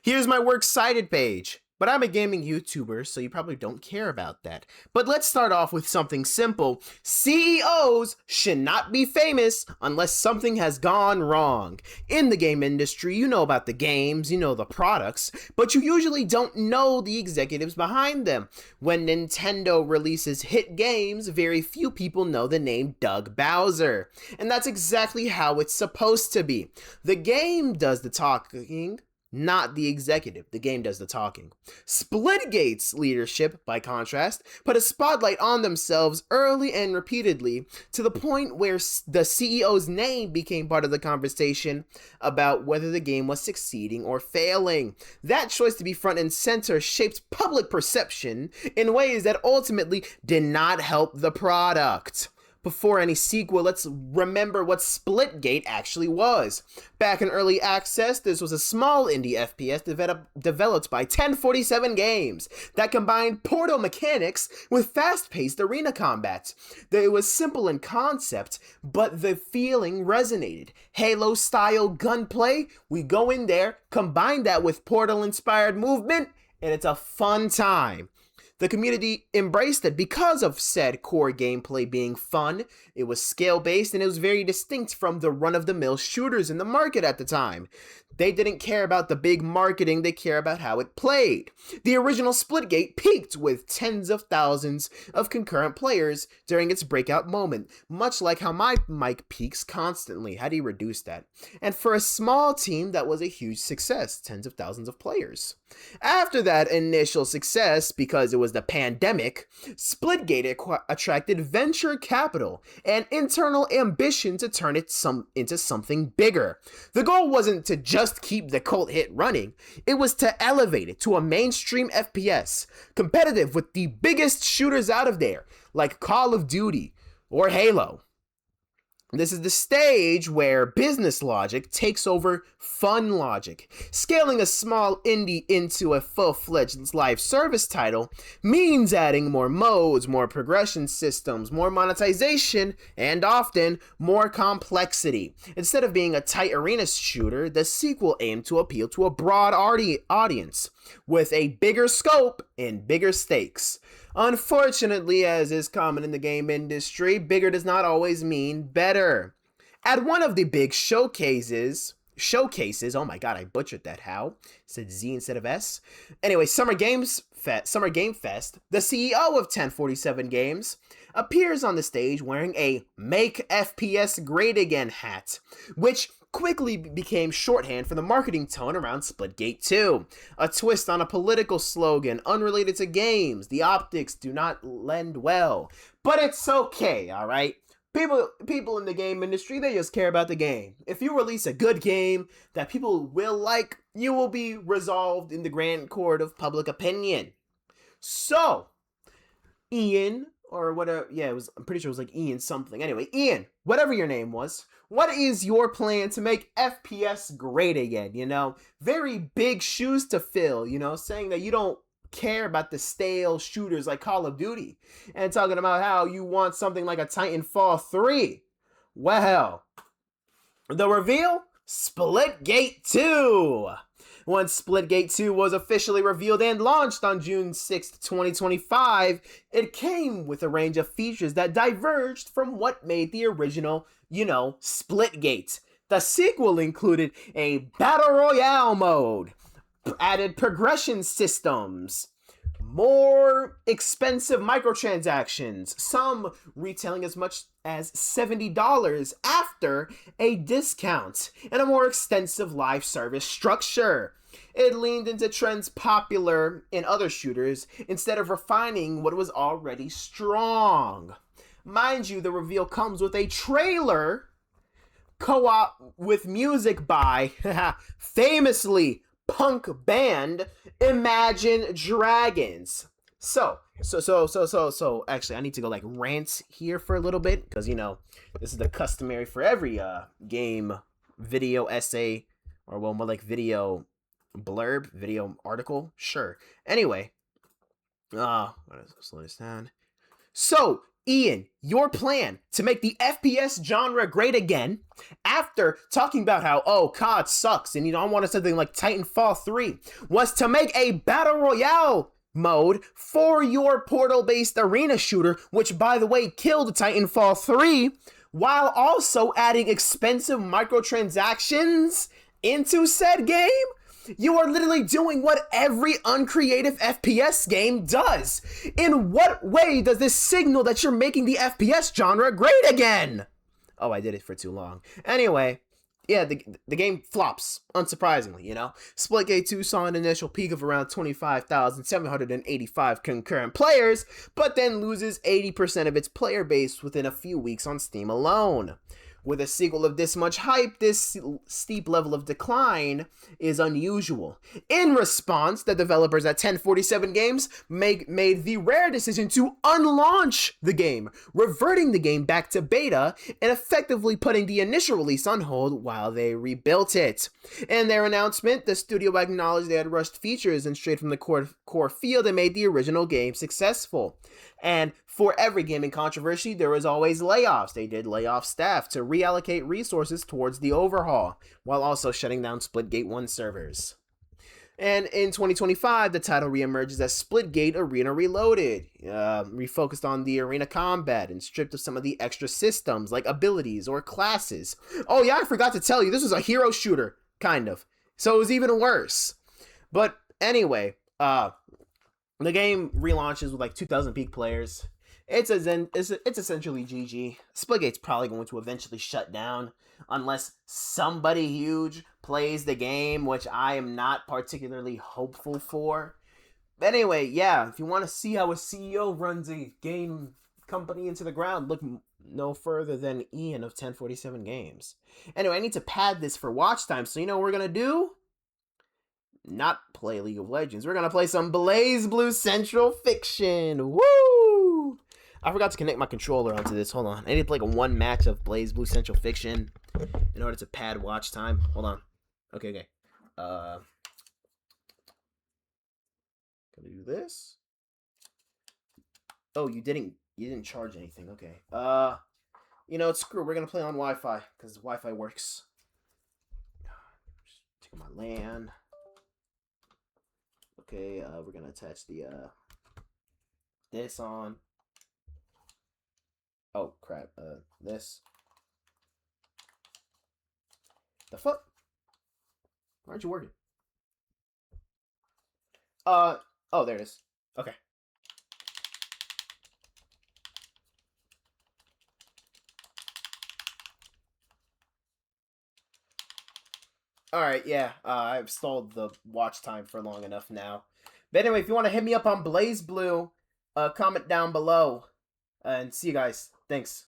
Here's my works cited page. But I'm a gaming YouTuber, so you probably don't care about that. But let's start off with something simple. CEOs should not be famous unless something has gone wrong. In the game industry, you know about the games, you know the products, but you usually don't know the executives behind them. When Nintendo releases hit games, very few people know the name Doug Bowser. And that's exactly how it's supposed to be. The game does the talking, not the executive. The game does the talking. Splitgate's leadership, by contrast, put a spotlight on themselves early and repeatedly to the point where the CEO's name became part of the conversation about whether the game was succeeding or failing. That choice to be front and center shaped public perception in ways that ultimately did not help the product. Before any sequel, let's remember what Splitgate actually was. Back in early access, this was a small indie FPS developed by 1047 Games that combined portal mechanics with fast-paced arena combat. It was simple in concept, but the feeling resonated. Halo-style gunplay, we go in there, combine that with portal-inspired movement, and it's a fun time. The community embraced it because of said core gameplay being fun, it was scale-based, and it was very distinct from the run-of-the-mill shooters in the market at the time. They didn't care about the big marketing, they care about how it played. The original Splitgate peaked with tens of thousands of concurrent players during its breakout moment, much like how my mic peaks constantly. How do you reduce that? And for a small team, that was a huge success, tens of thousands of players. After that initial success, because it was the pandemic, Splitgate attracted venture capital and internal ambition to turn it into something bigger. The goal wasn't to just keep the cult hit running, it was to elevate it to a mainstream FPS, competitive with the biggest shooters out of there, like Call of Duty or Halo. This is the stage where business logic takes over fun logic. Scaling a small indie into a full-fledged live service title means adding more modes, more progression systems, more monetization, and often more complexity. Instead of being a tight arena shooter, the sequel aimed to appeal to a broad audience with a bigger scope and bigger stakes. Unfortunately, as is common in the game industry, bigger does not always mean better. At one of the big showcases, oh my god, I butchered that, how? Said Z instead of S. Anyway, Summer Game Fest, the CEO of 1047 Games appears on the stage wearing a Make FPS Great Again hat, which quickly became shorthand for the marketing tone around Splitgate 2. A twist on a political slogan unrelated to games. The optics do not lend well. But it's okay, alright? People in the game industry, they just care about the game. If you release a good game that people will like, you will be resolved in the grand court of public opinion. So, Ian, or whatever, yeah, I'm pretty sure it was like Ian something. Anyway, Ian, whatever your name was, what is your plan to make FPS great again, you know? Very big shoes to fill, you know, saying that you don't care about the stale shooters like Call of Duty, and talking about how you want something like a Titanfall 3. Well, the reveal? Splitgate 2! Once Splitgate 2 was officially revealed and launched on June 6th, 2025, it came with a range of features that diverged from what made the original, Splitgate. The sequel included a Battle Royale mode, added progression systems, more expensive microtransactions, some retailing as much as $70 after a discount, and a more extensive live service structure. It leaned into trends popular in other shooters instead of refining what was already strong. Mind you, the reveal comes with a trailer co-op with music by famously punk band Imagine Dragons. So, actually, I need to go like rant here for a little bit, because, this is the customary for every game video essay, or well, more like video blurb, video article, sure. Anyway, slow this down. So, Ian, your plan to make the FPS genre great again, after talking about how, oh, COD sucks and you don't want something like Titanfall 3, was to make a Battle Royale mode for your portal-based arena shooter, which, by the way, killed Titanfall 3, while also adding expensive microtransactions into said game. You are literally doing what every uncreative FPS game does. In what way does this signal that you're making the FPS genre great again? Oh, I did it for too long. Anyway, yeah, the game flops, unsurprisingly, you know? Splitgate 2 saw an initial peak of around 25,785 concurrent players, but then loses 80% of its player base within a few weeks on Steam alone. With a sequel of this much hype, this steep level of decline is unusual. In response, the developers at 1047 Games made the rare decision to unlaunch the game, reverting the game back to beta and effectively putting the initial release on hold while they rebuilt it. In their announcement, the studio acknowledged they had rushed features and strayed from the core field and made the original game successful. And for every gaming controversy, there was always layoffs. They did lay off staff to reallocate resources towards the overhaul, while also shutting down Splitgate 1 servers. And in 2025, the title reemerges as Splitgate Arena Reloaded, refocused on the arena combat and stripped of some of the extra systems like abilities or classes. Oh yeah, I forgot to tell you, this was a hero shooter, kind of. So it was even worse. But anyway, the game relaunches with like 2,000 peak players. It's essentially GG. Splitgate's probably going to eventually shut down unless somebody huge plays the game, which I am not particularly hopeful for. But anyway, yeah, if you want to see how a CEO runs a game company into the ground, look no further than Ian of 1047 Games. Anyway, I need to pad this for watch time, so you know what we're going to do? Not play League of Legends. We're going to play some BlazBlue Central Fiction. Woo! I forgot to connect my controller onto this. Hold on. I need to play like one match of BlazBlue Central Fiction in order to pad watch time. Hold on. Okay. Gotta do this. Oh, you didn't charge anything. Okay. You know, screw. We're gonna play on Wi-Fi because Wi-Fi works. Just take my LAN. Okay. We're gonna attach the this on. Oh crap. This. The fuck? Why aren't you working? Oh, there it is. Okay. Alright, yeah. I've stalled the watch time for long enough now. But anyway, if you want to hit me up on BlazBlue, comment down below. And see you guys. Thanks.